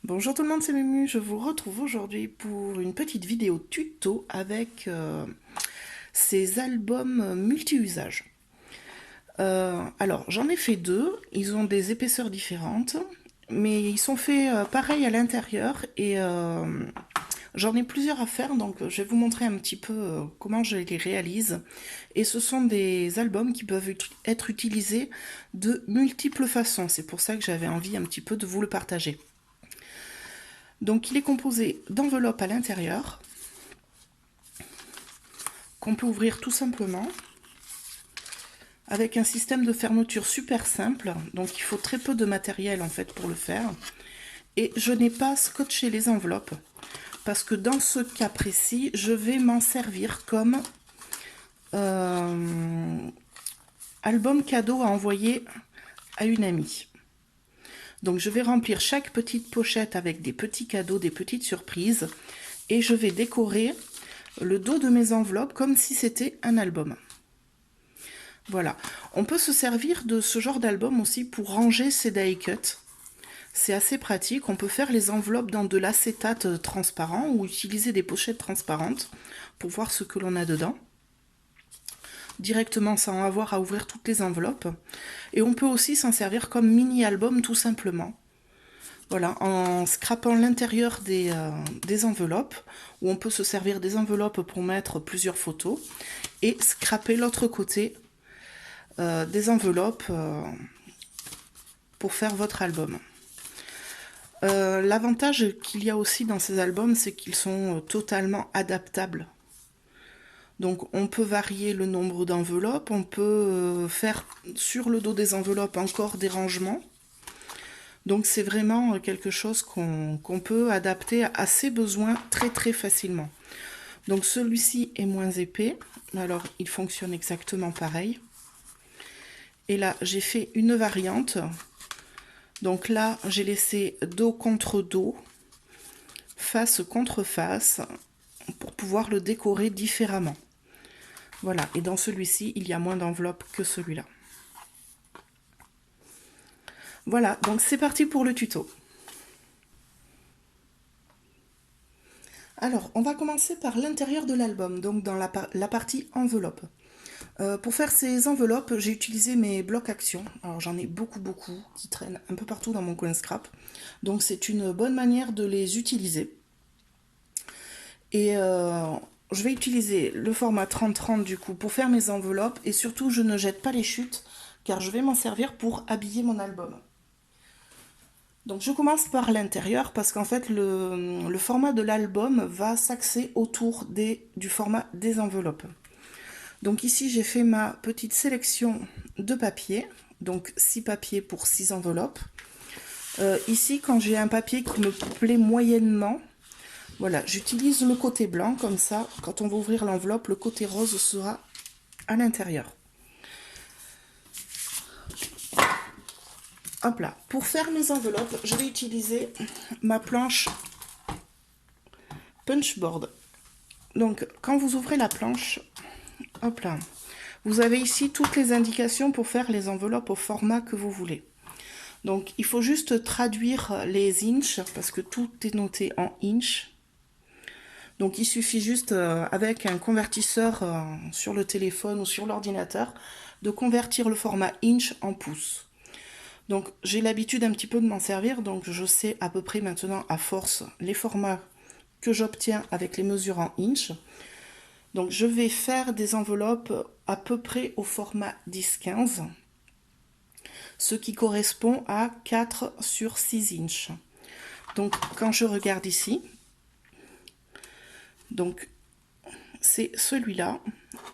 Bonjour tout le monde, c'est Mumu. Je vous retrouve aujourd'hui pour une petite vidéo tuto avec ces albums multi-usages. Alors, j'en ai fait deux. Ils ont des épaisseurs différentes, mais ils sont faits pareil à l'intérieur et j'en ai plusieurs à faire, donc je vais vous montrer un petit peu comment je les réalise. Et ce sont des albums qui peuvent être utilisés de multiples façons. C'est pour ça que j'avais envie un petit peu de vous le partager. Donc il est composé d'enveloppes à l'intérieur, qu'on peut ouvrir tout simplement, avec un système de fermeture super simple, donc il faut très peu de matériel en fait pour le faire. Et je n'ai pas scotché les enveloppes, parce que dans ce cas précis, je vais m'en servir comme album cadeau à envoyer à une amie. Donc je vais remplir chaque petite pochette avec des petits cadeaux, des petites surprises, et je vais décorer le dos de mes enveloppes comme si c'était un album. Voilà, on peut se servir de ce genre d'album aussi pour ranger ses die cuts. C'est assez pratique, on peut faire les enveloppes dans de l'acétate transparent ou utiliser des pochettes transparentes pour voir ce que l'on a dedans, directement sans avoir à ouvrir toutes les enveloppes. Et on peut aussi s'en servir comme mini-album tout simplement. Voilà, en scrapant l'intérieur des enveloppes, où on peut se servir des enveloppes pour mettre plusieurs photos, et scraper l'autre côté des enveloppes pour faire votre album. L'avantage qu'il y a aussi dans ces albums, c'est qu'ils sont totalement adaptables. Donc on peut varier le nombre d'enveloppes, on peut faire sur le dos des enveloppes encore des rangements. Donc c'est vraiment quelque chose qu'on peut adapter à ses besoins très très facilement. Donc celui-ci est moins épais, alors il fonctionne exactement pareil. Et là j'ai fait une variante. Donc là j'ai laissé dos contre dos, face contre face, pour pouvoir le décorer différemment. Voilà, et dans celui-ci il y a moins d'enveloppes que celui-là. Voilà, donc c'est parti pour le tuto. Alors, on va commencer par l'intérieur de l'album, donc dans la partie enveloppe. Pour faire ces enveloppes, j'ai utilisé mes blocs action. Alors j'en ai beaucoup qui traînent un peu partout dans mon coin scrap. Donc c'est une bonne manière de les utiliser. Et je vais utiliser le format 30-30 du coup pour faire mes enveloppes. Et surtout, je ne jette pas les chutes car je vais m'en servir pour habiller mon album. Donc je commence par l'intérieur parce qu'en fait le format de l'album va s'axer autour du format des enveloppes. Donc ici j'ai fait ma petite sélection de papier, donc 6 papiers pour 6 enveloppes. Ici quand j'ai un papier qui me plaît moyennement, voilà, j'utilise le côté blanc comme ça, quand on va ouvrir l'enveloppe, le côté rose sera à l'intérieur. Hop là. Pour faire mes enveloppes, je vais utiliser ma planche punchboard. Donc, quand vous ouvrez la planche, hop là, vous avez ici toutes les indications pour faire les enveloppes au format que vous voulez. Donc, il faut juste traduire les inches parce que tout est noté en inches. Donc, il suffit juste avec un convertisseur sur le téléphone ou sur l'ordinateur de convertir le format inch en pouces. Donc j'ai l'habitude un petit peu de m'en servir, donc je sais à peu près maintenant à force les formats que j'obtiens avec les mesures en inch. Donc je vais faire des enveloppes à peu près au format 10-15, ce qui correspond à 4 sur 6 inches. Donc quand je regarde ici, donc c'est celui-là.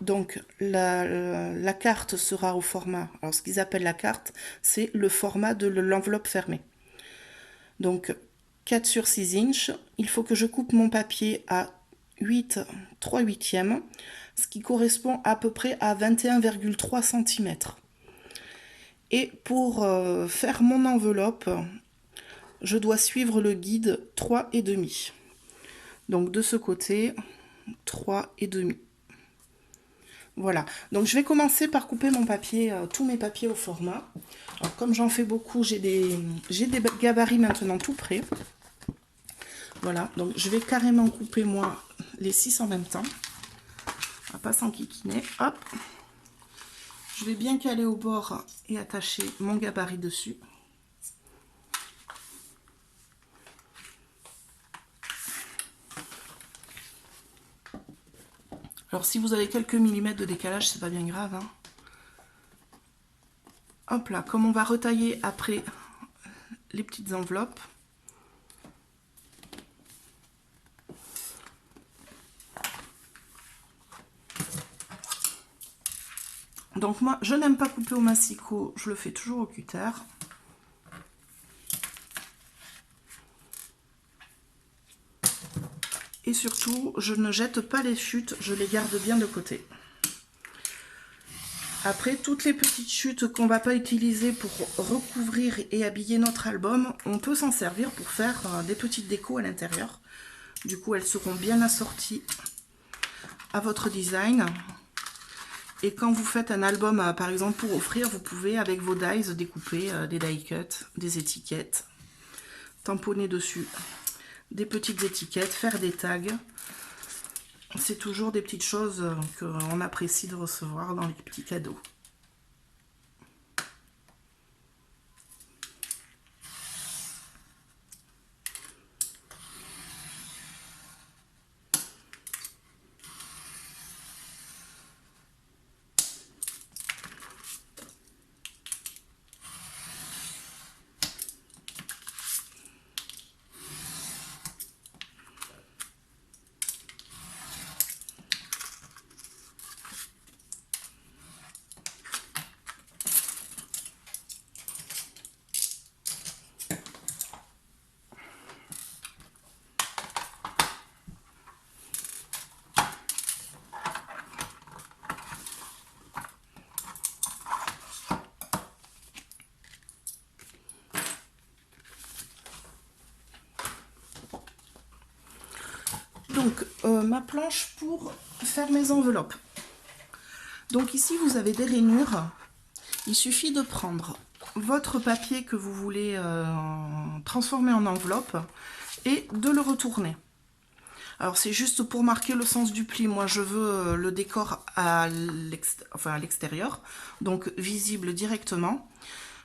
Donc la carte sera au format, alors ce qu'ils appellent la carte, c'est le format de l'enveloppe fermée. Donc 4 sur 6 inches, il faut que je coupe mon papier à 3/8, ce qui correspond à peu près à 21,3 cm. Et pour faire mon enveloppe, je dois suivre le guide 3,5. Donc de ce côté, 3,5. Voilà, donc je vais commencer par couper mon papier, tous mes papiers au format. Alors, comme j'en fais beaucoup, j'ai des gabarits maintenant tout prêts. Voilà, donc je vais carrément couper moi les 6 en même temps. On va pas s'enquiquiner. Hop. Je vais bien caler au bord et attacher mon gabarit dessus. Alors si vous avez quelques millimètres de décalage, c'est pas bien grave, hein. Hop là, comme on va retailler après les petites enveloppes. Donc moi, je n'aime pas couper au massicot, je le fais toujours au cutter. Et surtout, je ne jette pas les chutes, je les garde bien de côté. Après, toutes les petites chutes qu'on ne va pas utiliser pour recouvrir et habiller notre album, on peut s'en servir pour faire des petites décos à l'intérieur. Du coup, elles seront bien assorties à votre design. Et quand vous faites un album, par exemple, pour offrir, vous pouvez, avec vos dies, découper des die cuts, des étiquettes, tamponner dessus des petites étiquettes, faire des tags. C'est toujours des petites choses qu'on apprécie de recevoir dans les petits cadeaux. Donc, ma planche pour faire mes enveloppes. Donc ici, vous avez des rainures. Il suffit de prendre votre papier que vous voulez transformer en enveloppe et de le retourner. Alors, c'est juste pour marquer le sens du pli. Moi, je veux le décor à l'extérieur, donc visible directement.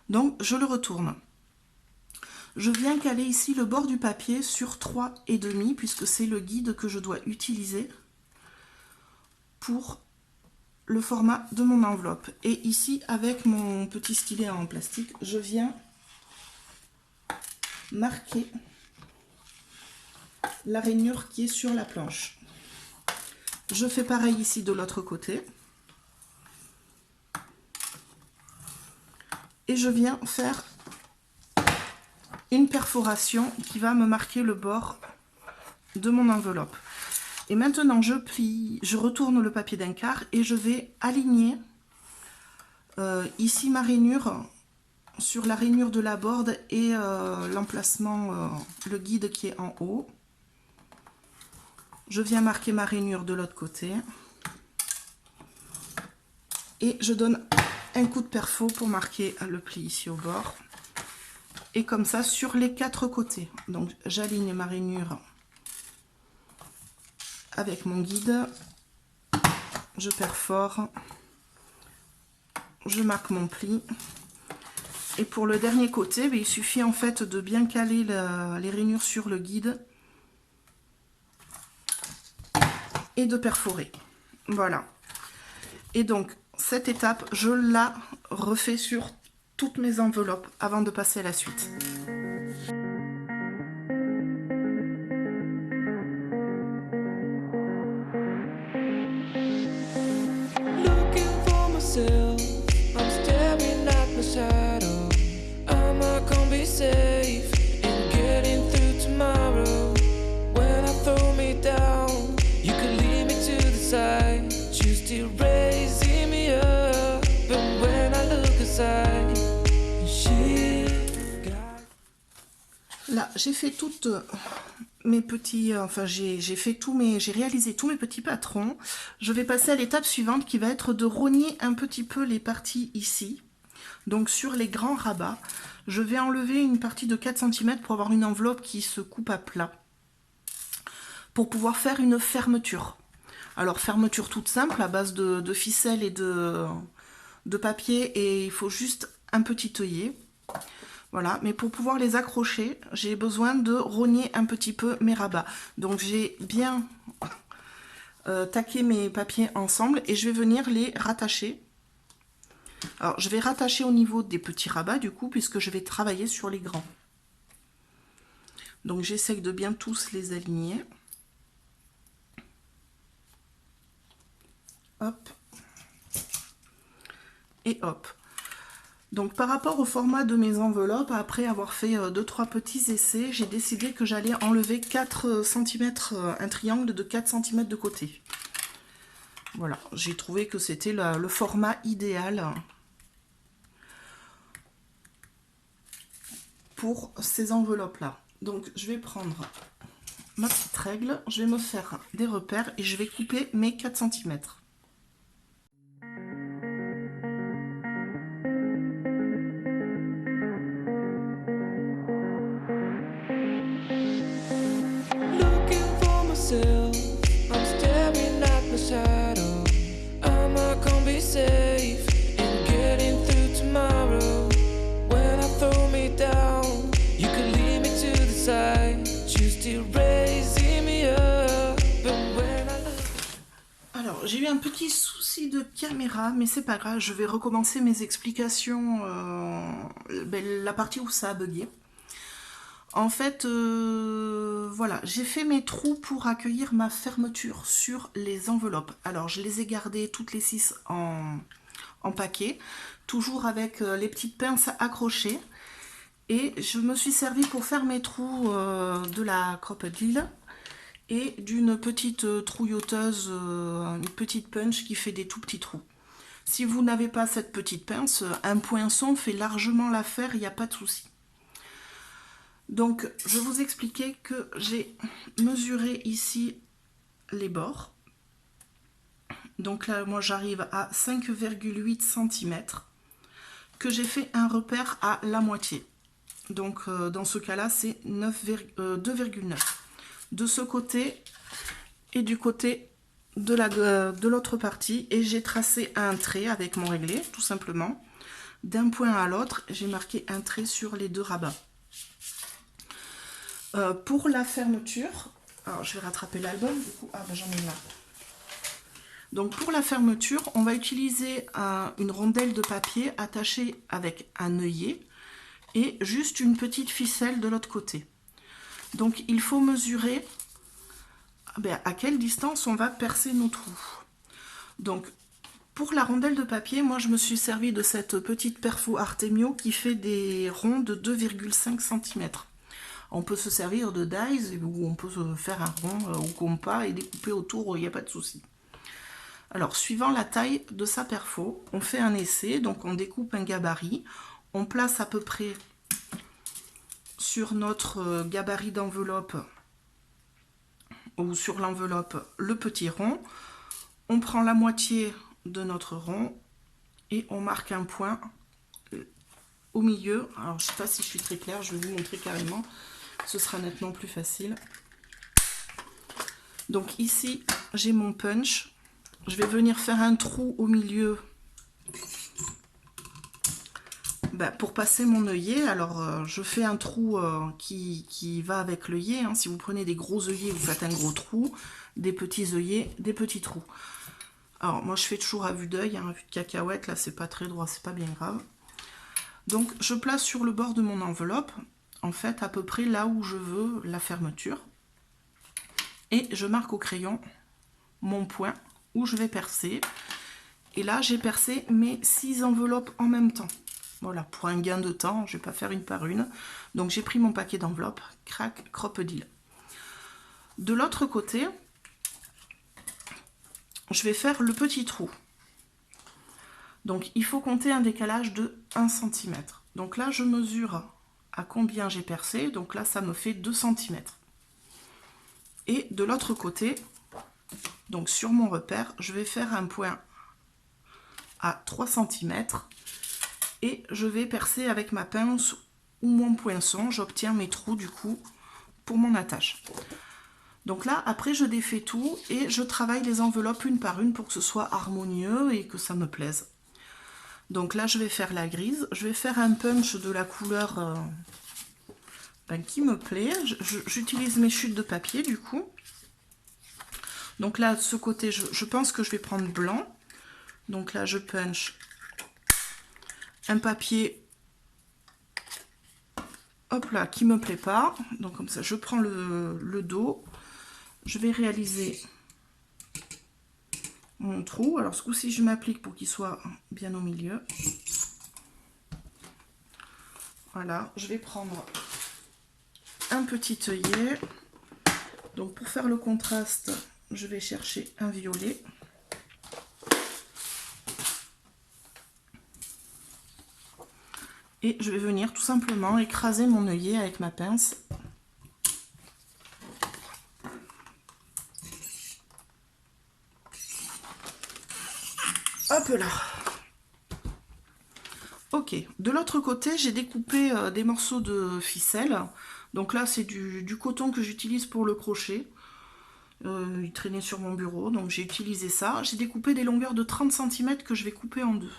Donc, je le retourne. Je viens caler ici le bord du papier sur 3,5 puisque c'est le guide que je dois utiliser pour le format de mon enveloppe. Et ici, avec mon petit stylet en plastique, je viens marquer la rainure qui est sur la planche. Je fais pareil ici de l'autre côté. Et je viens faire une perforation qui va me marquer le bord de mon enveloppe. Et maintenant je plie, je retourne le papier d'un quart et je vais aligner ici ma rainure sur la rainure de la borde et l'emplacement, le guide qui est en haut. Je viens marquer ma rainure de l'autre côté et je donne un coup de perfo pour marquer le pli ici au bord. Et comme ça sur les 4 côtés. Donc j'aligne ma rainure avec mon guide, je perfore, je marque mon pli. Et pour le dernier côté, il suffit en fait de bien caler les rainures sur le guide et de perforer. Voilà. Et donc cette étape, je la refais sur toutes mes enveloppes avant de passer à la suite. I'm staring at my shadow. Am I gonna be safe in getting through tomorrow? When I throw me down, you can lead me to the side. You still raising me up, and when I look aside, là, j'ai fait toutes mes petits, j'ai réalisé tous mes petits patrons. Je vais passer à l'étape suivante qui va être de rogner un petit peu les parties ici. Donc sur les grands rabats, je vais enlever une partie de 4 cm pour avoir une enveloppe qui se coupe à plat. pour pouvoir faire une fermeture. Alors fermeture toute simple à base de ficelle et de papier, et il faut juste un petit œillet. Voilà, mais pour pouvoir les accrocher, j'ai besoin de rogner un petit peu mes rabats. Donc j'ai bien taqué mes papiers ensemble et je vais venir les rattacher. Alors je vais rattacher au niveau des petits rabats du coup, puisque je vais travailler sur les grands. Donc j'essaye de bien tous les aligner. Hop. Et hop. Donc par rapport au format de mes enveloppes, après avoir fait 2-3 petits essais, j'ai décidé que j'allais enlever 4 cm, un triangle de 4 cm de côté. Voilà, j'ai trouvé que c'était le format idéal pour ces enveloppes-là. Donc je vais prendre ma petite règle, je vais me faire des repères et je vais couper mes 4 cm. I'm staring at my shadow. Am I gonna be safe in getting through tomorrow? When I throw me down, you could lead me to the side. Choose to raising me up. And when I look... Alors, j'ai eu un petit souci de caméra, mais c'est pas grave, je vais recommencer mes explications, la partie où ça a bugué. En fait, voilà, j'ai fait mes trous pour accueillir ma fermeture sur les enveloppes. Alors, je les ai gardées toutes les 6 en paquet, toujours avec les petites pinces accrochées. Et je me suis servi pour faire mes trous de la crocodile et d'une petite trouilloteuse, une petite punch qui fait des tout petits trous. Si vous n'avez pas cette petite pince, un poinçon fait largement l'affaire, il n'y a pas de souci. Donc, je vais vous expliquer que j'ai mesuré ici les bords. Donc là, moi, j'arrive à 5,8 cm, que j'ai fait un repère à la moitié. Donc, dans ce cas-là, c'est 2,9. De ce côté et du côté de l'autre partie. Et j'ai tracé un trait avec mon réglé, tout simplement. D'un point à l'autre, j'ai marqué un trait sur les deux rabats. Pour la fermeture, alors je vais rattraper l'album, du coup, ah ben j'en ai là. Donc pour la fermeture, on va utiliser une rondelle de papier attachée avec un œillet et juste une petite ficelle de l'autre côté. Donc il faut mesurer à quelle distance on va percer nos trous. Donc pour la rondelle de papier, moi je me suis servi de cette petite perfo Artemio qui fait des ronds de 2,5 cm. On peut se servir de dies ou on peut se faire un rond au compas et découper autour, il n'y a pas de souci. Alors, suivant la taille de sa perfo, on fait un essai, donc on découpe un gabarit, on place à peu près sur notre gabarit d'enveloppe ou sur l'enveloppe le petit rond, on prend la moitié de notre rond et on marque un point au milieu. Alors, je ne sais pas si je suis très claire, je vais vous montrer carrément. Ce sera nettement plus facile. Donc ici, j'ai mon punch. Je vais venir faire un trou au milieu pour passer mon œillet. Alors, je fais un trou qui va avec l'œillet. Hein. Si vous prenez des gros œillets, vous faites un gros trou. Des petits œillets, des petits trous. Alors, moi, je fais toujours à vue d'œil, hein, vue de cacahuète. Là, c'est pas très droit, c'est pas bien grave. Donc, je place sur le bord de mon enveloppe, en fait, à peu près là où je veux la fermeture. Et je marque au crayon mon point où je vais percer. Et là, j'ai percé mes 6 enveloppes en même temps. Voilà, pour un gain de temps, je ne vais pas faire une par une. Donc, j'ai pris mon paquet d'enveloppes, crac, crocodile. De l'autre côté, je vais faire le petit trou. Donc, il faut compter un décalage de 1 cm. Donc là, je mesure à combien j'ai percé. Donc là, ça me fait 2 cm. Et de l'autre côté, donc sur mon repère, je vais faire un point à 3 cm et je vais percer avec ma pince ou mon poinçon. J'obtiens mes trous du coup pour mon attache. Donc là, après, je défais tout et je travaille les enveloppes une par une pour que ce soit harmonieux et que ça me plaise. Donc là, je vais faire la grise. Je vais faire un punch de la couleur qui me plaît. J'utilise mes chutes de papier, du coup. Donc là, de ce côté, je pense que je vais prendre blanc. Donc là, je punch un papier, hop là, qui me plaît pas. Donc comme ça, je prends le dos. Je vais réaliser mon trou. Alors ce coup-ci, je m'applique pour qu'il soit bien au milieu. Voilà, je vais prendre un petit œillet. Donc pour faire le contraste, je vais chercher un violet. Et je vais venir tout simplement écraser mon œillet avec ma pince. Hop là. Ok, de l'autre côté, j'ai découpé des morceaux de ficelle. Donc là, c'est du coton que j'utilise pour le crochet. Il traînait sur mon bureau, donc j'ai utilisé ça. J'ai découpé des longueurs de 30 cm que je vais couper en deux.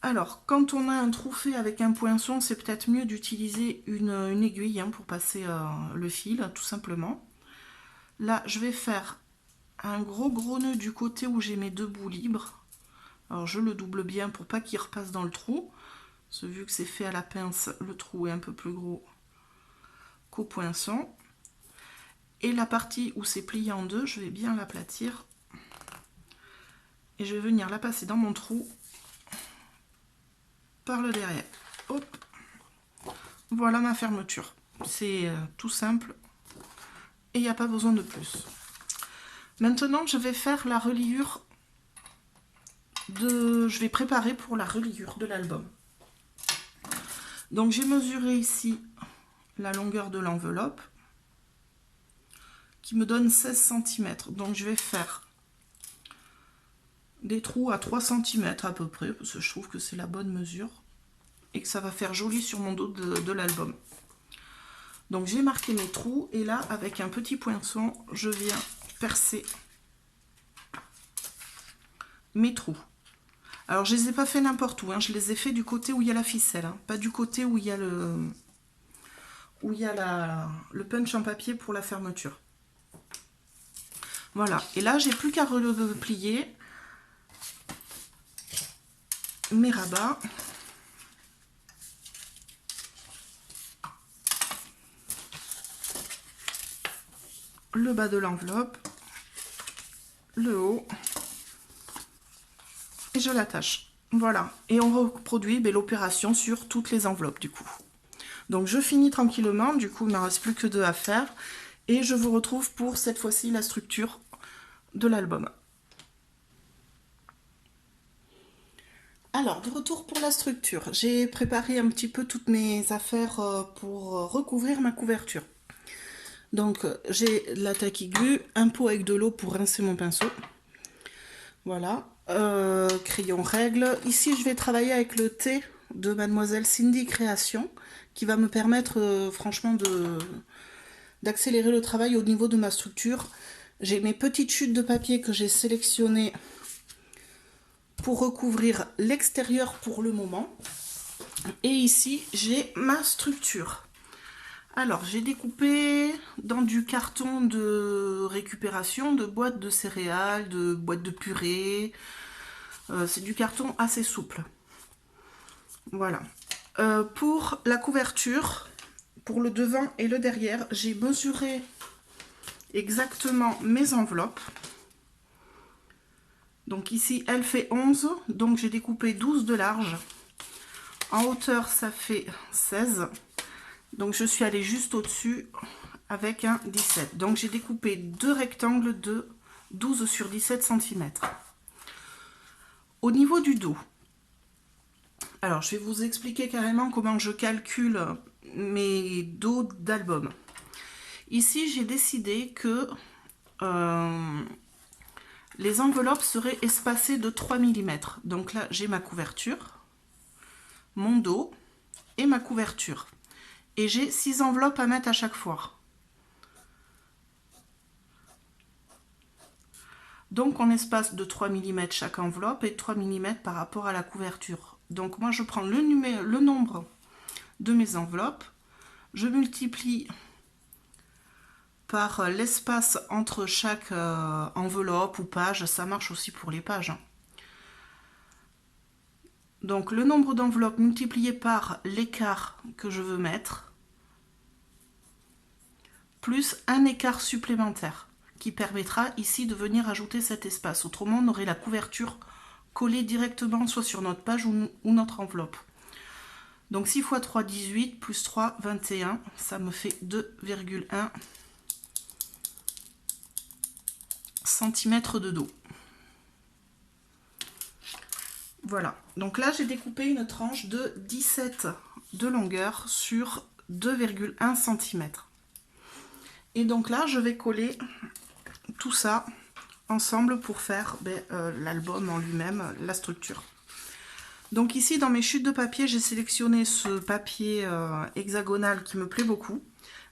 Alors, quand on a un trou fait avec un poinçon, c'est peut-être mieux d'utiliser une aiguille pour passer le fil, tout simplement. Là, je vais faire un gros nœud du côté où j'ai mes deux bouts libres. Alors, je le double bien pour pas qu'il repasse dans le trou. Parce que vu que c'est fait à la pince, le trou est un peu plus gros qu'au poinçon. Et la partie où c'est plié en deux, je vais bien l'aplatir. Et je vais venir la passer dans mon trou par le derrière. Hop. Voilà ma fermeture. C'est tout simple et il n'y a pas besoin de plus. Maintenant, je vais faire la reliure je vais préparer pour la reliure de l'album. Donc j'ai mesuré ici la longueur de l'enveloppe qui me donne 16 cm. Donc je vais faire des trous à 3 cm à peu près, parce que je trouve que c'est la bonne mesure et que ça va faire joli sur mon dos de l'album. Donc j'ai marqué mes trous et là, avec un petit poinçon, je viens percer mes trous. Alors je les ai pas fait n'importe où, je les ai fait du côté où il y a la ficelle, pas du côté où il y a le punch en papier pour la fermeture. Voilà, et là j'ai plus qu'à replier mes rabats. Le bas de l'enveloppe, le haut, et je l'attache. Voilà, et on reproduit l'opération sur toutes les enveloppes du coup. Donc je finis tranquillement, du coup il ne me reste plus que 2 à faire, et je vous retrouve pour cette fois-ci la structure de l'album. Alors, de retour pour la structure, j'ai préparé un petit peu toutes mes affaires pour recouvrir ma couverture. Donc, j'ai la tacky glue, un pot avec de l'eau pour rincer mon pinceau. Voilà, crayon règle. Ici, je vais travailler avec le thé de Mademoiselle Cindy Création, qui va me permettre franchement d'accélérer le travail au niveau de ma structure. J'ai mes petites chutes de papier que j'ai sélectionnées pour recouvrir l'extérieur pour le moment. Et ici, j'ai ma structure. Alors, j'ai découpé dans du carton de récupération, de boîtes de céréales, de boîtes de purée. C'est du carton assez souple. Voilà. Pour la couverture, pour le devant et le derrière, j'ai mesuré exactement mes enveloppes. Donc ici, elle fait 11, donc j'ai découpé 12 de large. En hauteur, ça fait 16. Donc je suis allée juste au-dessus avec un 17. Donc j'ai découpé 2 rectangles de 12 sur 17 cm. Au niveau du dos, alors je vais vous expliquer carrément comment je calcule mes dos d'album. Ici, j'ai décidé que les enveloppes seraient espacées de 3 mm. Donc là, j'ai ma couverture, mon dos et ma couverture. Et j'ai 6 enveloppes à mettre à chaque fois. Donc on espace de 3 mm chaque enveloppe et 3 mm par rapport à la couverture. Donc moi je prends le nombre de mes enveloppes, je multiplie par l'espace entre chaque enveloppe ou page, ça marche aussi pour les pages. Donc le nombre d'enveloppes multiplié par l'écart que je veux mettre, plus un écart supplémentaire qui permettra ici de venir ajouter cet espace. Autrement, on aurait la couverture collée directement soit sur notre page ou notre enveloppe. Donc 6 x 3, 18, plus 3, 21, ça me fait 2,1 cm de dos. Voilà, donc là j'ai découpé une tranche de 17 de longueur sur 2,1 cm. Et donc là je vais coller tout ça ensemble pour faire l'album en lui-même, la structure. Donc ici dans mes chutes de papier, j'ai sélectionné ce papier hexagonal qui me plaît beaucoup.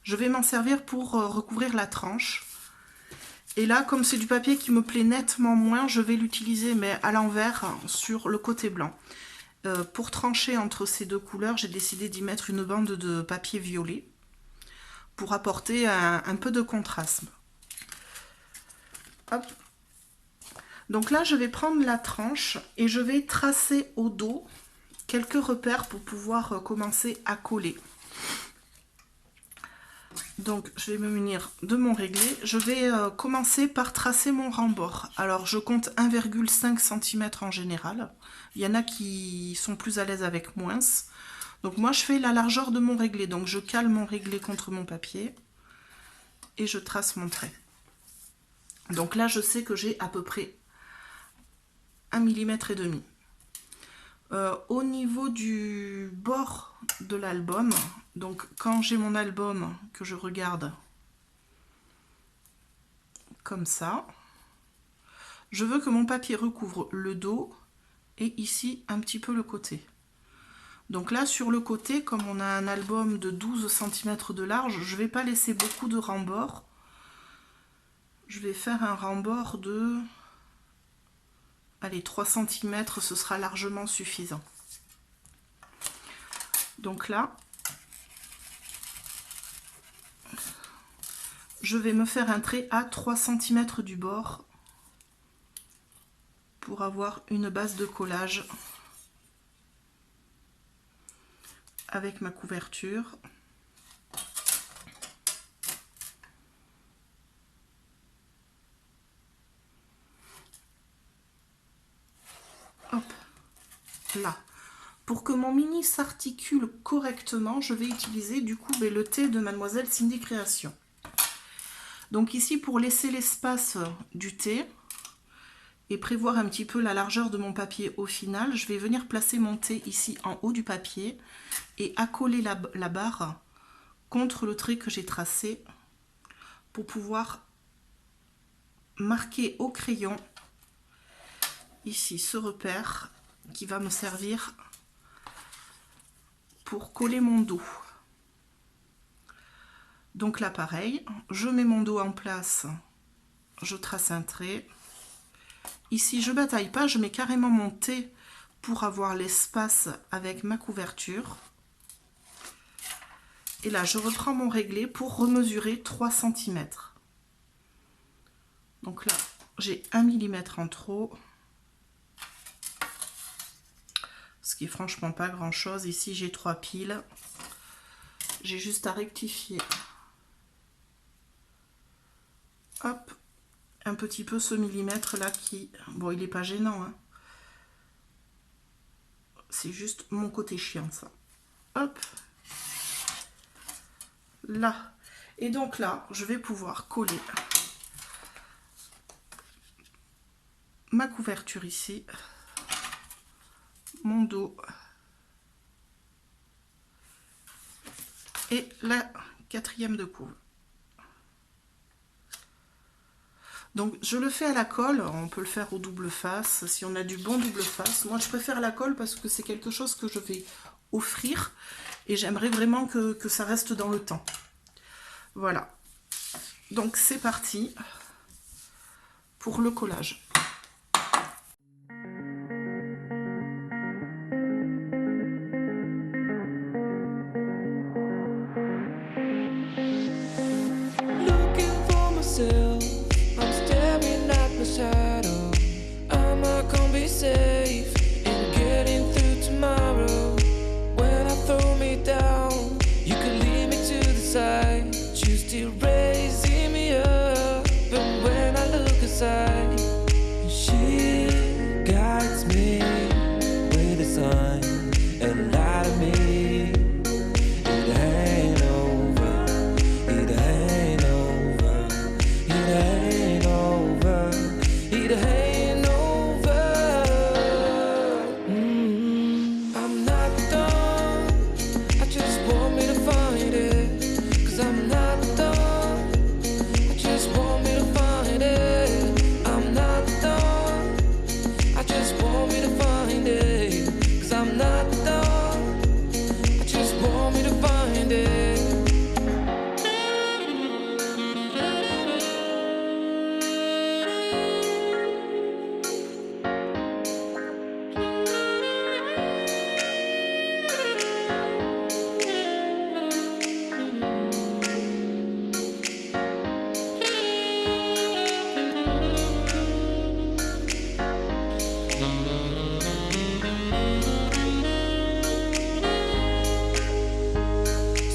Je vais m'en servir pour recouvrir la tranche. Et là, comme c'est du papier qui me plaît nettement moins, je vais l'utiliser mais à l'envers sur le côté blanc. Pour trancher entre ces deux couleurs, j'ai décidé d'y mettre une bande de papier violet pour apporter un peu de contraste. Hop. Donc là, je vais prendre la tranche et je vais tracer au dos quelques repères pour pouvoir commencer à coller. Donc je vais me munir de mon réglé. Je vais commencer par tracer mon rembord. Alors je compte 1,5 cm en général. Il y en a qui sont plus à l'aise avec moins. Donc moi je fais la largeur de mon réglé. Donc je cale mon réglé contre mon papier et je trace mon trait. Donc là je sais que j'ai à peu près 1,5 mm. Au niveau du bord de l'album, donc quand j'ai mon album que je regarde comme ça, je veux que mon papier recouvre le dos et ici un petit peu le côté. Donc là sur le côté, comme on a un album de 12 cm de large, je ne vais pas laisser beaucoup de rembord. Je vais faire un rembord de... Allez, 3 cm, ce sera largement suffisant. Donc là, je vais me faire un trait à 3 cm du bord pour avoir une base de collage avec ma couverture. Hop, là. Pour que mon mini s'articule correctement, je vais utiliser du coup le thé de Mademoiselle Cindy Création. Donc ici, pour laisser l'espace du thé et prévoir un petit peu la largeur de mon papier au final, je vais venir placer mon thé ici en haut du papier et accoler la barre contre le trait que j'ai tracé pour pouvoir marquer au crayon ici ce repère qui va me servir pour coller mon dos. Donc là pareil, je mets mon dos en place, je trace un trait. Ici je bataille pas, je mets carrément mon T pour avoir l'espace avec ma couverture. Et là je reprends mon réglé pour remesurer 3 cm. Donc là j'ai 1 mm en trop. Ce qui est franchement pas grand chose. Ici j'ai 3 piles. J'ai juste à rectifier. Hop, un petit peu ce millimètre là qui... Bon, il n'est pas gênant. Hein. C'est juste mon côté chiant ça. Hop. Là. Et donc là, je vais pouvoir coller ma couverture ici. Mon dos et la 4e de couve. Donc je le fais à la colle, on peut le faire au double face si on a du bon double face. Moi je préfère la colle parce que c'est quelque chose que je vais offrir et j'aimerais vraiment que ça reste dans le temps. Voilà, donc c'est parti. pour le collage. Looking for myself, I'm staring at my shadow. Am I gonna be safe in getting through tomorrow? When I throw me down, you can lead me to the side. You still raising me up, and when I look aside, she guides me with a sign and lie to me. It ain't over, it ain't over, it ain't over, it ain't over. I'm not done, I just want me to find it. Cause I'm not done, I just want me to find it. I'm not done, I just want me to find it. Cause I'm not done, I just want me to find it.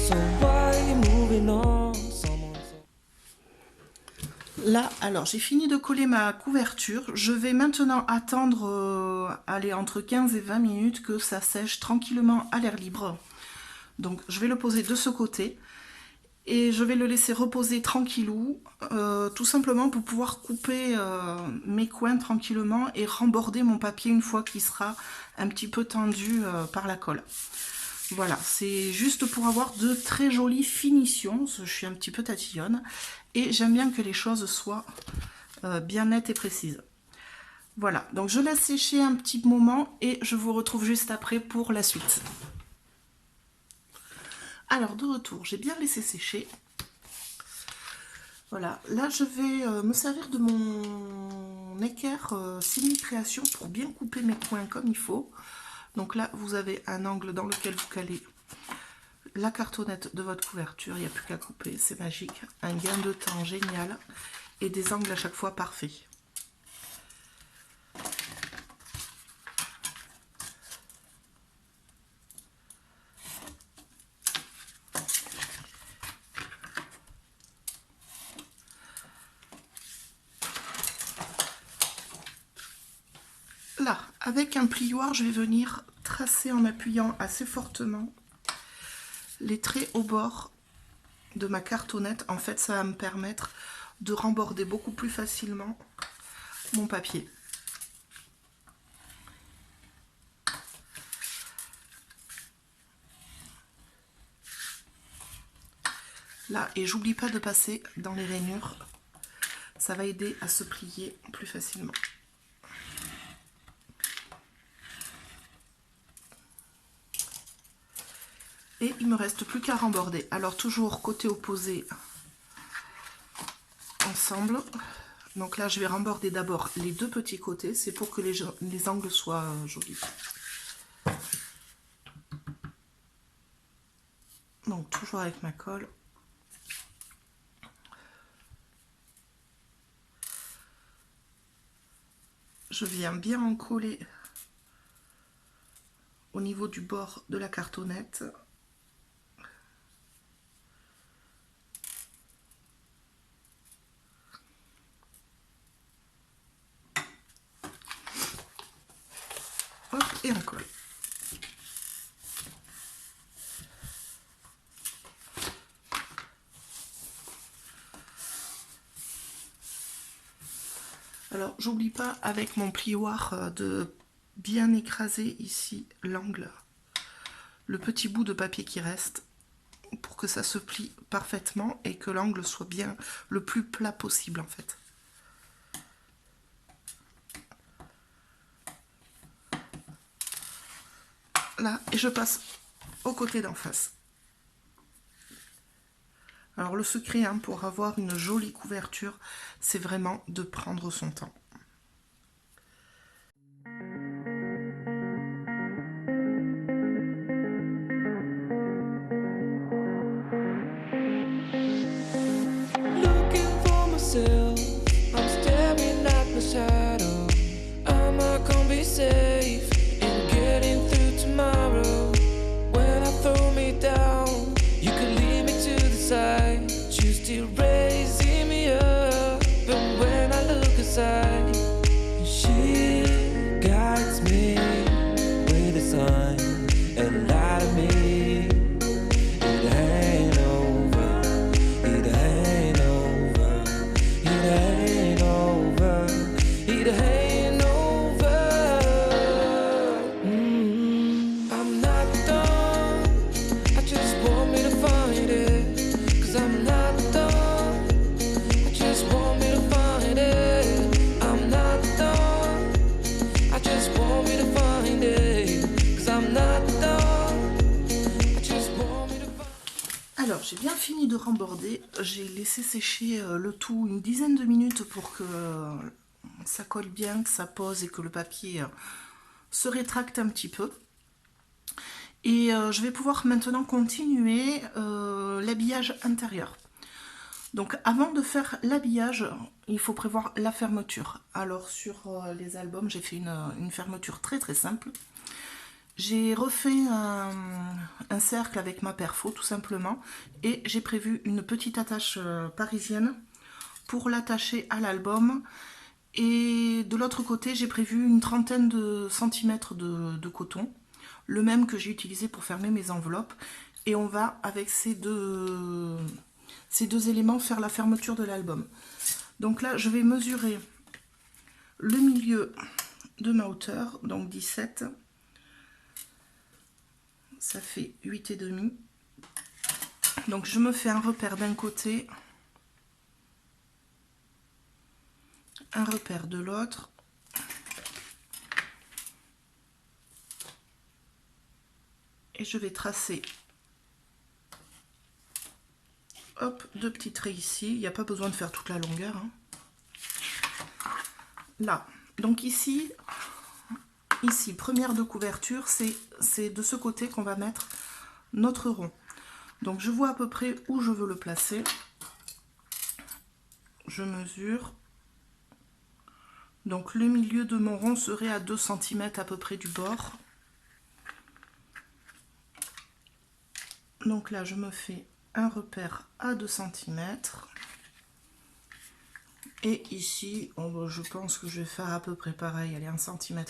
So why are you moving on? Là, alors j'ai fini de coller ma couverture. Je vais maintenant attendre allez, entre 15 et 20 minutes que ça sèche tranquillement à l'air libre. Donc je vais le poser de ce côté et je vais le laisser reposer tranquillou, tout simplement pour pouvoir couper mes coins tranquillement et remborder mon papier une fois qu'il sera un petit peu tendu par la colle. Voilà, c'est juste pour avoir de très jolies finitions. Je suis un petit peu tatillonne et j'aime bien que les choses soient bien nettes et précises. Voilà, donc je laisse sécher un petit moment et je vous retrouve juste après pour la suite. Alors de retour, j'ai bien laissé sécher. Voilà, là je vais me servir de mon équerre semi-création pour bien couper mes coins comme il faut. Donc là, vous avez un angle dans lequel vous calez la cartonnette de votre couverture. Il n'y a plus qu'à couper, c'est magique. Un gain de temps génial et des angles à chaque fois parfaits. Là, avec un plioir, je vais venir tracer en appuyant assez fortement les traits au bord de ma cartonnette. En fait, ça va me permettre de remborder beaucoup plus facilement mon papier. Là, et j'oublie pas de passer dans les rainures. Ça va aider à se plier plus facilement. Et il me reste plus qu'à remborder. Alors toujours côté opposé ensemble. Donc là je vais remborder d'abord les deux petits côtés. C'est pour que les angles soient jolis. Donc toujours avec ma colle. Je viens bien en coller au niveau du bord de la cartonnette. Hop, et on colle. Alors j'oublie pas avec mon plioir de bien écraser ici l'angle, le petit bout de papier qui reste, pour que ça se plie parfaitement et que l'angle soit bien le plus plat possible en fait. Là, et je passe au côté d'en face. Alors le secret hein, pour avoir une jolie couverture, c'est vraiment de prendre son temps. Looking for myself, I'm staring at my shadow. Am I gonna be safe in getting through tomorrow? When I throw me down, you can lead me to the side. You still raising me up, and when I look aside, she guides me with a sign and light of me. It ain't over, it ain't over, it ain't over, it ain't over. I'm not done, I just want me to find it. 'Cause I'm not done, I just want me to find it. I'm not done, I just want me to find it. 'Cause I'm not done, I just want me to find it. Alors j'ai bien fini de remborder, j'ai laissé sécher le tout une dizaine de minutes pour que ça colle bien, que ça pose et que le papier se rétracte un petit peu. Et je vais pouvoir maintenant continuer l'habillage intérieur. Donc avant de faire l'habillage, il faut prévoir la fermeture. Alors sur les albums, j'ai fait une fermeture très très simple. J'ai refait un cercle avec ma perfo tout simplement et j'ai prévu une petite attache parisienne pour l'attacher à l'album. Et de l'autre côté, j'ai prévu une trentaine de centimètres de coton, le même que j'ai utilisé pour fermer mes enveloppes. Et on va, avec ces deux éléments, faire la fermeture de l'album. Donc là, je vais mesurer le milieu de ma hauteur, donc 17. Ça fait 8,5. Donc je me fais un repère d'un côté, un repère de l'autre. Et je vais tracer hop, deux petits traits ici. Il n'y a pas besoin de faire toute la longueur. Hein. Là. Donc ici, première de couverture, c'est de ce côté qu'on va mettre notre rond. Donc je vois à peu près où je veux le placer. Je mesure. Donc le milieu de mon rond serait à 2 cm à peu près du bord. Donc là je me fais un repère à 2 cm. Et ici, je pense que je vais faire à peu près pareil, allez, 1,5 cm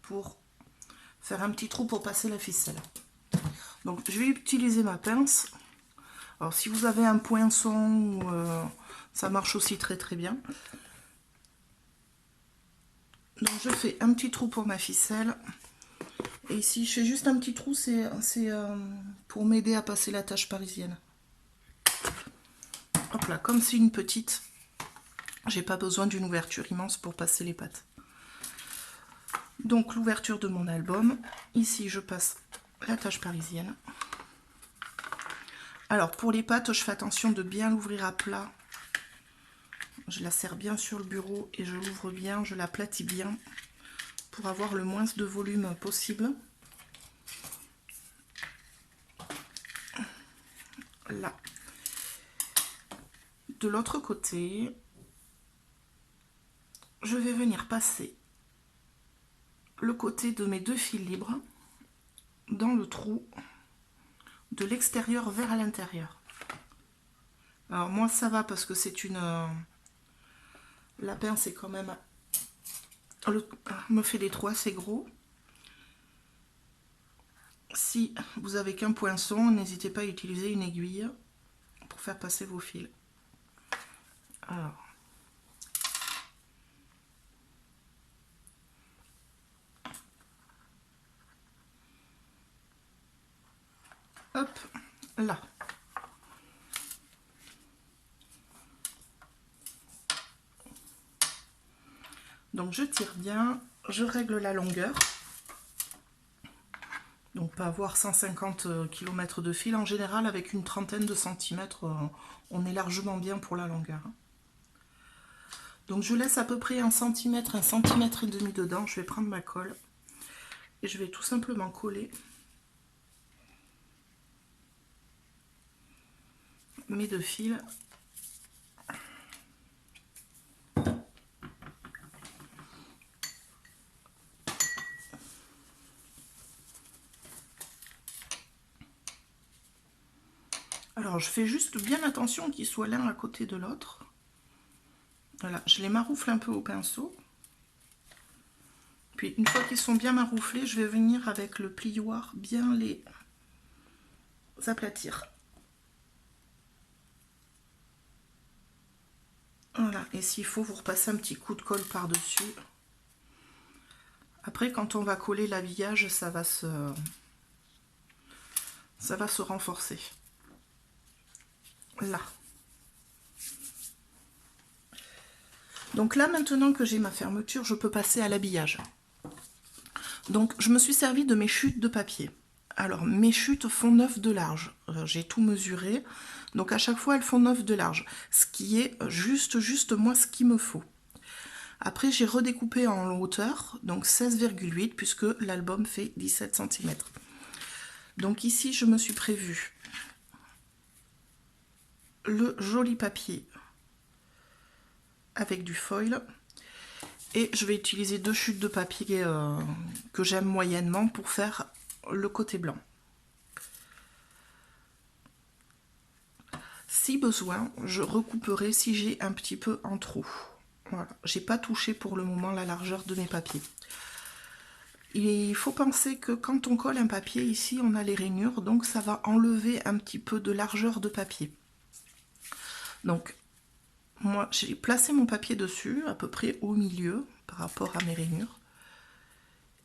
pour faire un petit trou pour passer la ficelle. Donc je vais utiliser ma pince. Alors si vous avez un poinçon, ça marche aussi très très bien. Donc je fais un petit trou pour ma ficelle. Et ici je fais juste un petit trou, c'est pour m'aider à passer la tache parisienne. Hop là, comme c'est une petite, j'ai pas besoin d'une ouverture immense pour passer les pattes. Donc l'ouverture de mon album, ici je passe la tache parisienne. Alors pour les pattes, je fais attention de bien l'ouvrir à plat. Je la serre bien sur le bureau et je l'ouvre bien, je l'aplatis bien pour avoir le moins de volume possible. Là. De l'autre côté, je vais venir passer le côté de mes deux fils libres dans le trou de l'extérieur vers l'intérieur. Alors moi ça va parce que c'est une... la pince est quand même... me fait des trous assez gros. Si vous avez qu'un poinçon, n'hésitez pas à utiliser une aiguille pour faire passer vos fils. Alors... hop, là. Donc je tire bien, je règle la longueur. Donc pas avoir 150 km de fil. En général, avec une trentaine de centimètres, on est largement bien pour la longueur. Donc je laisse à peu près 1 centimètre et demi dedans. Je vais prendre ma colle et je vais tout simplement coller mes 2 fils. Alors je fais juste bien attention qu'ils soient l'un à côté de l'autre. Voilà, je les maroufle un peu au pinceau. Puis une fois qu'ils sont bien marouflés, je vais venir avec le plioir bien les aplatir. Voilà, et s'il faut, vous repassez un petit coup de colle par-dessus. Après, quand on va coller l'habillage, ça va se renforcer. Là. Donc là, maintenant que j'ai ma fermeture, je peux passer à l'habillage. Donc, je me suis servi de mes chutes de papier. Alors, mes chutes font 9 de large. J'ai tout mesuré. Donc, à chaque fois, elles font 9 de large. Ce qui est juste moi, ce qu'il me faut. Après, j'ai redécoupé en hauteur, donc 16,8, puisque l'album fait 17 cm. Donc ici, je me suis prévu le joli papier avec du foil. Et je vais utiliser 2 chutes de papier que j'aime moyennement pour faire le côté blanc. Si besoin, je recouperai si j'ai un petit peu en trop. Voilà, j'ai pas touché pour le moment la largeur de mes papiers. Il faut penser que quand on colle un papier, ici on a les rainures, donc ça va enlever un petit peu de largeur de papier. Donc, moi j'ai placé mon papier dessus, à peu près au milieu, par rapport à mes rainures.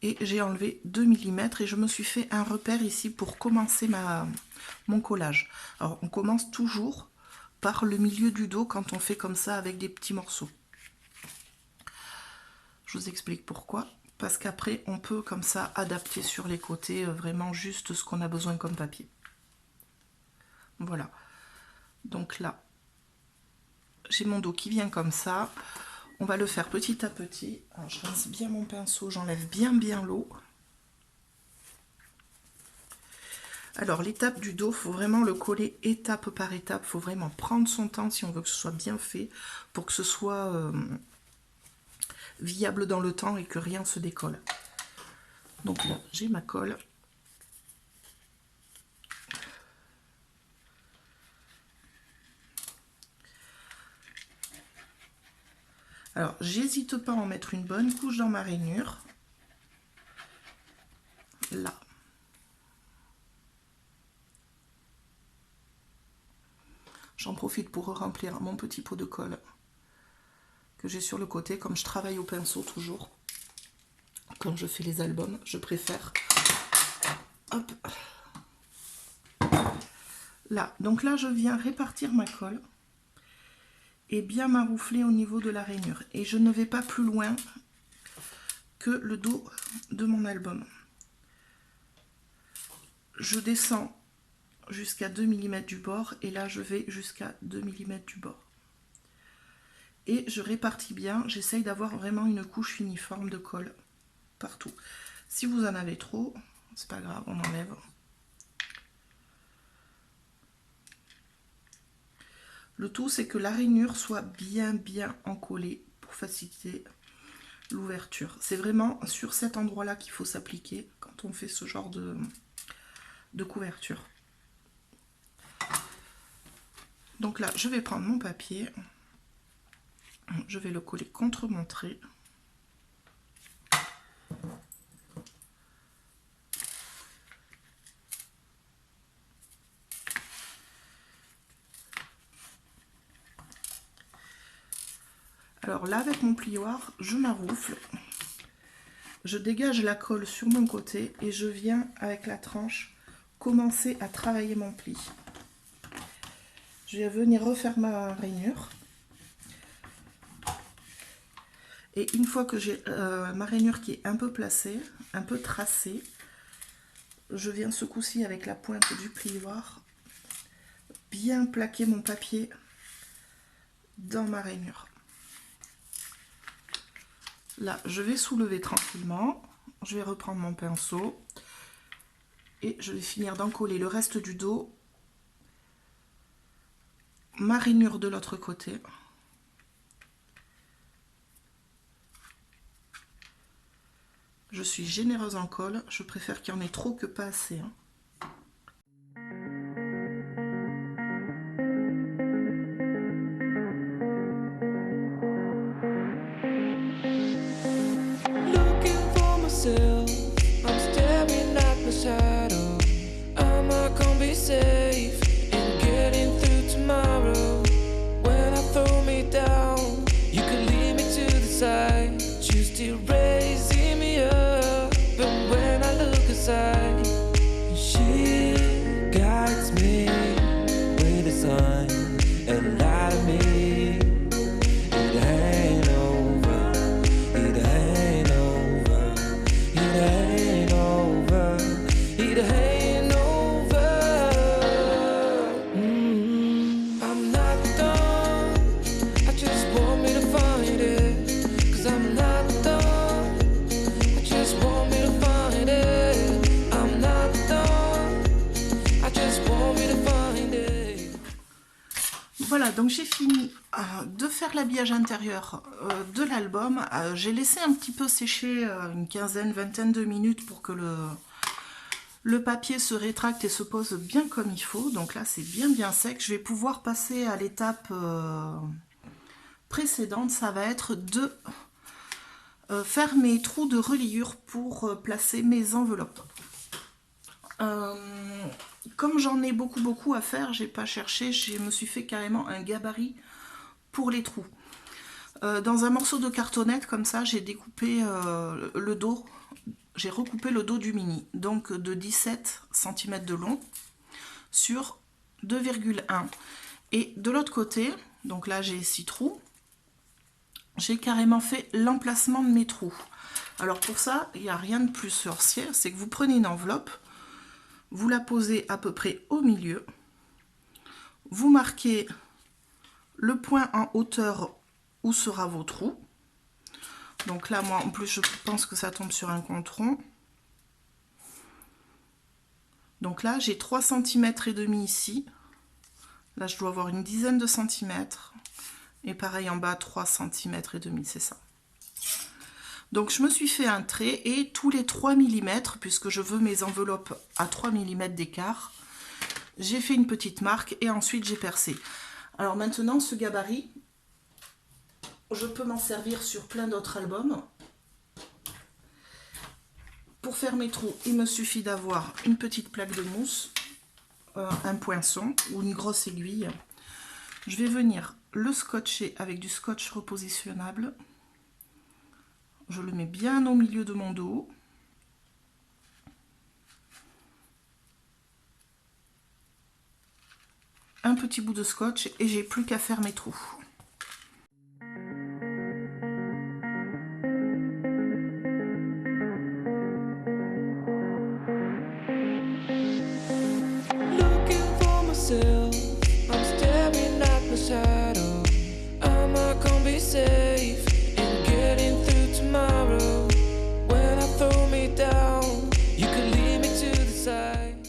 Et j'ai enlevé 2 mm et je me suis fait un repère ici pour commencer mon collage. Alors, on commence toujours par le milieu du dos quand on fait comme ça avec des petits morceaux. Je vous explique pourquoi. Parce qu'après, on peut comme ça adapter sur les côtés vraiment juste ce qu'on a besoin comme papier. Voilà. Donc là, j'ai mon dos qui vient comme ça. On va le faire petit à petit. Alors, je rince bien mon pinceau, j'enlève bien l'eau. Alors, l'étape du dos, il faut vraiment le coller étape par étape. Il faut vraiment prendre son temps si on veut que ce soit bien fait, pour que ce soit viable dans le temps et que rien se décolle. Donc là, j'ai ma colle. Alors, j'hésite pas à en mettre une bonne couche dans ma rainure. Là. J'en profite pour remplir mon petit pot de colle que j'ai sur le côté, comme je travaille au pinceau toujours. Quand je fais les albums, je préfère. Hop. Là, donc là, je viens répartir ma colle et bien maroufler au niveau de la rainure. Et je ne vais pas plus loin que le dos de mon album. Je descends jusqu'à 2 mm du bord et là, je vais jusqu'à 2 mm du bord. Et je répartis bien, j'essaye d'avoir vraiment une couche uniforme de colle partout. Si vous en avez trop, c'est pas grave, on enlève. Le tout, c'est que la rainure soit bien encollée pour faciliter l'ouverture. C'est vraiment sur cet endroit-là qu'il faut s'appliquer quand on fait ce genre de couverture. Donc là, je vais prendre mon papier. Je vais le coller contre mon trait. Alors là, avec mon plioir, je maroufle. Je dégage la colle sur mon côté et je viens avec la tranche commencer à travailler mon pli. Je vais venir refaire ma rainure. Et une fois que j'ai ma rainure qui est un peu placée, un peu tracée, je viens ce coup-ci avec la pointe du plioir bien plaquer mon papier dans ma rainure. Là, je vais soulever tranquillement, je vais reprendre mon pinceau et je vais finir d'encoller le reste du dos, ma rainure de l'autre côté. Je suis généreuse en colle, je préfère qu'il y en ait trop que pas assez, hein. I'm staring at my shadow. Am I gonna be safe in getting through tomorrow? When I throw me down, you could lead me to the side. You still raising me up, but when I look aside, she guides me with a sign and light of me. It ain't over, it ain't over, it ain't over, it ain't over. I'm not done, I just want me to find it. Cause I'm not done, I just want me to find it. I'm not done, I just want me to find it. Voilà, donc j'ai fini de faire l'habillage intérieur de l'album. J'ai laissé un petit peu sécher une quinzaine, vingtaine de minutes pour que le papier se rétracte et se pose bien comme il faut. Donc là, c'est bien sec. Je vais pouvoir passer à l'étape précédente. Ça va être de faire mes trous de reliure pour placer mes enveloppes. Comme j'en ai beaucoup à faire, j'ai pas cherché, je me suis fait carrément un gabarit pour les trous. Dans un morceau de cartonnette comme ça, j'ai découpé le dos, j'ai recoupé le dos du mini, donc de 17 cm de long sur 2,1. Et de l'autre côté, donc là j'ai 6 trous, j'ai carrément fait l'emplacement de mes trous. Alors pour ça, il n'y a rien de plus sorcier, c'est que vous prenez une enveloppe, vous la posez à peu près au milieu, vous marquez le point en hauteur où sera vos trous. Donc là, moi, en plus, je pense que ça tombe sur un compte rond. Donc là, j'ai 3 cm et demi ici. Là, je dois avoir une dizaine de centimètres. Et pareil en bas, 3 cm et demi, c'est ça. Donc je me suis fait un trait et tous les 3 mm, puisque je veux mes enveloppes à 3 mm d'écart, j'ai fait une petite marque et ensuite j'ai percé. Alors maintenant, ce gabarit, je peux m'en servir sur plein d'autres albums. Pour faire mes trous, il me suffit d'avoir une petite plaque de mousse, un poinçon ou une grosse aiguille. Je vais venir le scotcher avec du scotch repositionnable. Je le mets bien au milieu de mon dos. Un petit bout de scotch et j'ai plus qu'à faire mes trous. Looking for myself, I'm staring at my shadow. Am I gonna be safe in getting through tomorrow? When I throw me down, you can lead me to the side.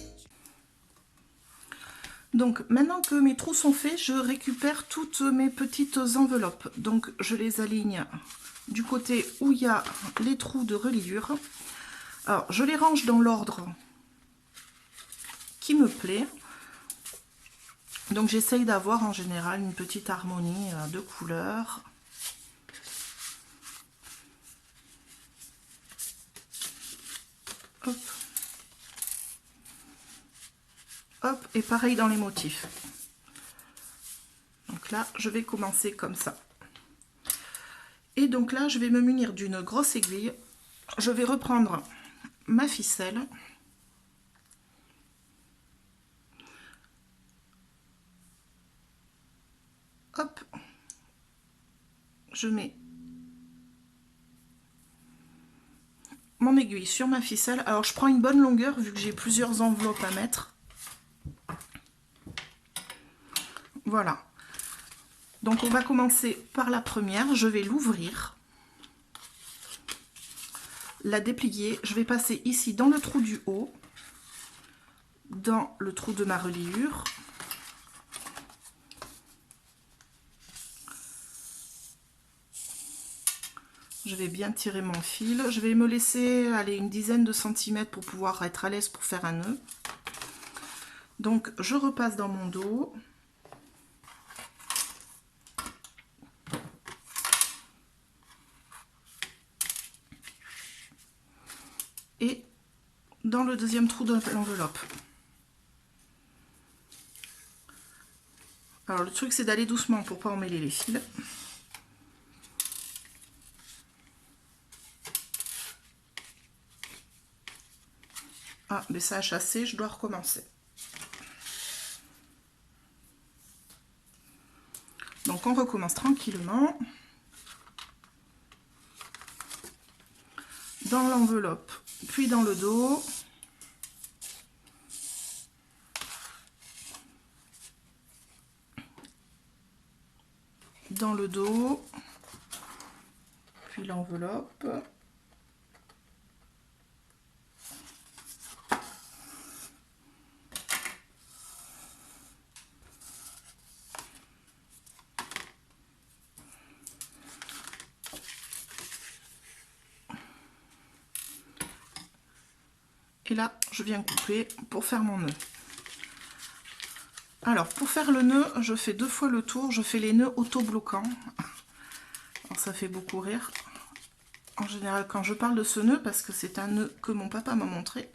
Donc maintenant que mes trous sont faits, je récupère toutes mes petites enveloppes. Donc je les aligne du côté où il y a les trous de reliure. Alors je les range dans l'ordre qui me plaît. Donc j'essaye d'avoir en général une petite harmonie de couleurs. Hop. Hop, et pareil dans les motifs. Donc là, je vais commencer comme ça. Et donc là, je vais me munir d'une grosse aiguille. Je vais reprendre ma ficelle. Hop. Je mets mon mon aiguille sur ma ficelle. Alors je prends une bonne longueur vu que j'ai plusieurs enveloppes à mettre. Voilà. Donc on va commencer par la première. Je vais l'ouvrir, la déplier. Je vais passer ici dans le trou du haut, dans le trou de ma reliure. Je vais bien tirer mon fil. Je vais me laisser aller une dizaine de centimètres pour pouvoir être à l'aise pour faire un nœud. Donc je repasse dans mon dos. Et dans le deuxième trou de l'enveloppe. Alors le truc c'est d'aller doucement pour pas emmêler les fils. Ah, mais ça a chassé, je dois recommencer. Donc on recommence tranquillement. Dans l'enveloppe, puis dans le dos. Dans le dos, puis l'enveloppe. Et là, je viens couper pour faire mon nœud. Alors, pour faire le nœud, je fais 2 fois le tour. Je fais les nœuds auto-bloquants. Alors, ça fait beaucoup rire. En général, quand je parle de ce nœud, parce que c'est un nœud que mon papa m'a montré,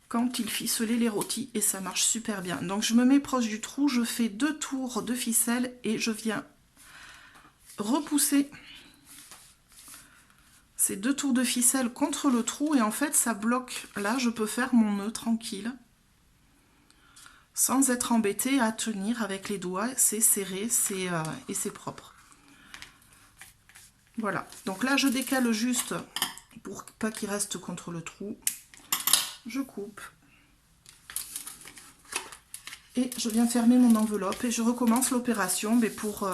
quand il ficelait les rôtis, et ça marche super bien. Donc, je me mets proche du trou, je fais 2 tours de ficelle et je viens repousser ces 2 tours de ficelle contre le trou et en fait ça bloque. Là je peux faire mon nœud tranquille sans être embêtée à tenir avec les doigts. C'est serré, et c'est propre. Voilà, donc là je décale juste pour pas qu'il reste contre le trou. Je coupe et je viens fermer mon enveloppe et je recommence l'opération pour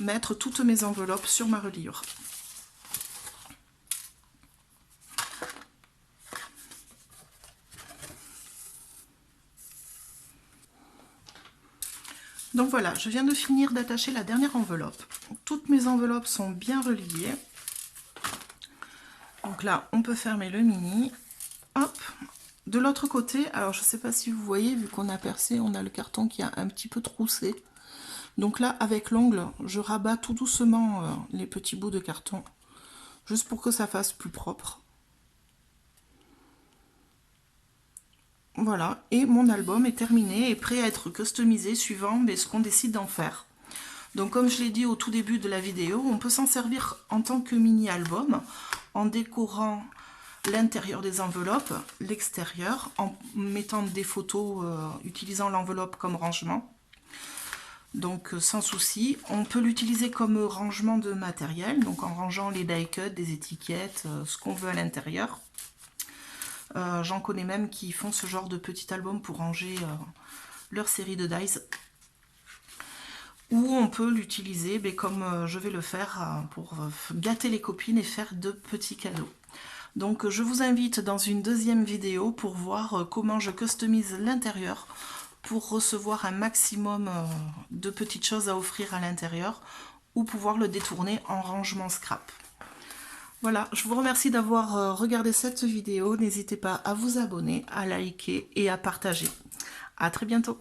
mettre toutes mes enveloppes sur ma reliure. Donc voilà, je viens de finir d'attacher la dernière enveloppe. Toutes mes enveloppes sont bien reliées. Donc là, on peut fermer le mini. Hop. De l'autre côté, alors je ne sais pas si vous voyez, vu qu'on a percé, on a le carton qui a un petit peu troussé. Donc là, avec l'ongle, je rabats tout doucement les petits bouts de carton, juste pour que ça fasse plus propre. Voilà, et mon album est terminé et prêt à être customisé suivant ce qu'on décide d'en faire. Donc comme je l'ai dit au tout début de la vidéo, on peut s'en servir en tant que mini album, en décorant l'intérieur des enveloppes, l'extérieur, en mettant des photos, utilisant l'enveloppe comme rangement. Donc sans souci, on peut l'utiliser comme rangement de matériel, donc en rangeant les die cuts, des étiquettes, ce qu'on veut à l'intérieur. J'en connais même qui font ce genre de petit album pour ranger leur série de dies. Ou on peut l'utiliser comme je vais le faire pour gâter les copines et faire de petits cadeaux. Donc je vous invite dans une deuxième vidéo pour voir comment je customise l'intérieur pour recevoir un maximum de petites choses à offrir à l'intérieur ou pouvoir le détourner en rangement scrap. Voilà, je vous remercie d'avoir regardé cette vidéo. N'hésitez pas à vous abonner, à liker et à partager. À très bientôt.